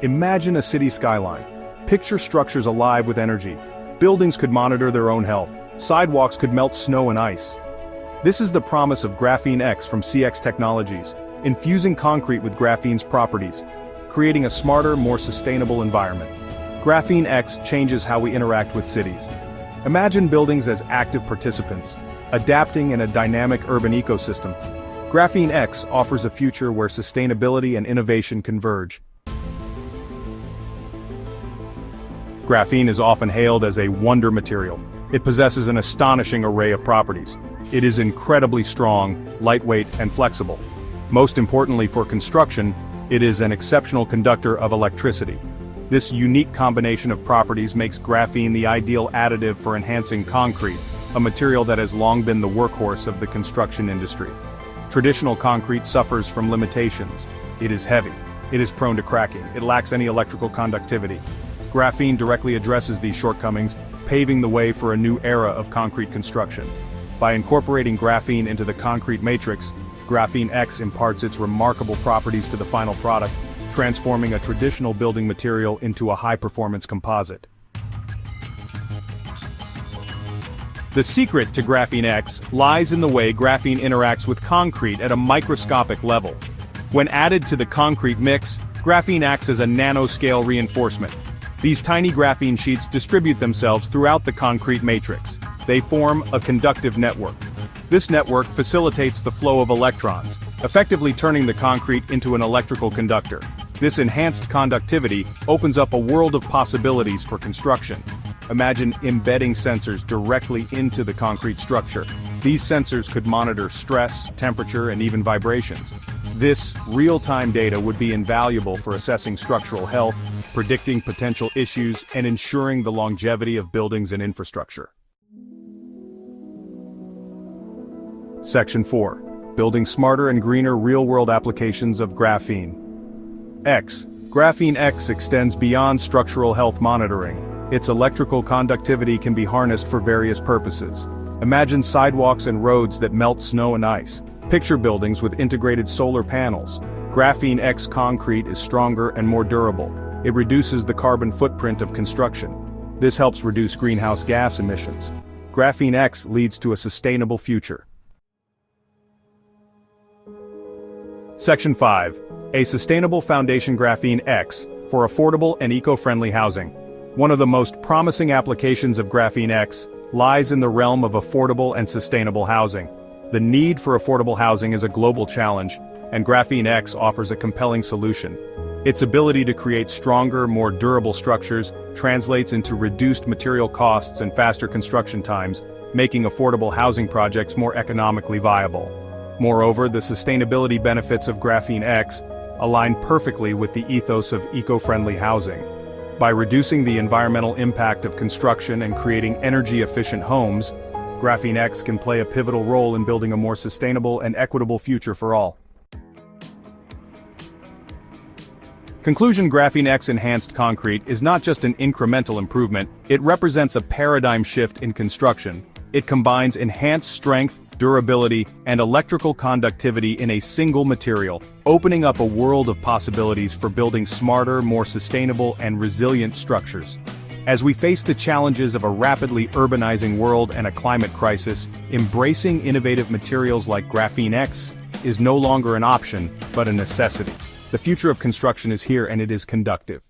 Imagine a city skyline. Picture structures alive with energy. Buildings could monitor their own health. Sidewalks could melt snow and ice. This is the promise of Graphene X from CX Technologies, infusing concrete with graphene's properties, creating a smarter, more sustainable environment. Graphene X changes how we interact with cities. Imagine buildings as active participants, adapting in a dynamic urban ecosystem. Graphene X offers a future where sustainability and innovation converge. Graphene is often hailed as a wonder material. It possesses an astonishing array of properties. It is incredibly strong, lightweight, and flexible. Most importantly for construction, it is an exceptional conductor of electricity. This unique combination of properties makes graphene the ideal additive for enhancing concrete, a material that has long been the workhorse of the construction industry. Traditional concrete suffers from limitations. It is heavy. It is prone to cracking. It lacks any electrical conductivity. Graphene directly addresses these shortcomings, paving the way for a new era of concrete construction. By incorporating graphene into the concrete matrix, Graphene X imparts its remarkable properties to the final product, transforming a traditional building material into a high-performance composite. The secret to Graphene X lies in the way graphene interacts with concrete at a microscopic level. When added to the concrete mix, graphene acts as a nanoscale reinforcement. These tiny graphene sheets distribute themselves throughout the concrete matrix. They form a conductive network. This network facilitates the flow of electrons, effectively turning the concrete into an electrical conductor. This enhanced conductivity opens up a world of possibilities for construction. Imagine embedding sensors directly into the concrete structure. These sensors could monitor stress, temperature, and even vibrations. This real-time data would be invaluable for assessing structural health, predicting potential issues, and ensuring the longevity of buildings and infrastructure. Section 4. Building smarter and greener real-world applications of Graphene X. Graphene X extends beyond structural health monitoring. Its electrical conductivity can be harnessed for various purposes. Imagine sidewalks and roads that melt snow and ice. Picture buildings with integrated solar panels. Graphene X concrete is stronger and more durable. It reduces the carbon footprint of construction. This helps reduce greenhouse gas emissions. Graphene X leads to a sustainable future. Section 5. A sustainable foundation Graphene X for affordable and eco-friendly housing. One of the most promising applications of Graphene X lies in the realm of affordable and sustainable housing. The need for affordable housing is a global challenge, and Graphene X offers a compelling solution. Its ability to create stronger, more durable structures translates into reduced material costs and faster construction times, making affordable housing projects more economically viable. Moreover, the sustainability benefits of Graphene X align perfectly with the ethos of eco-friendly housing. By reducing the environmental impact of construction and creating energy-efficient homes, Graphene X can play a pivotal role in building a more sustainable and equitable future for all. Conclusion: Graphene X enhanced concrete is not just an incremental improvement, it represents a paradigm shift in construction. It combines enhanced strength, durability, and electrical conductivity in a single material, opening up a world of possibilities for building smarter, more sustainable, and resilient structures. As we face the challenges of a rapidly urbanizing world and a climate crisis, embracing innovative materials like Graphene X is no longer an option, but a necessity. The future of construction is here, and it is conductive.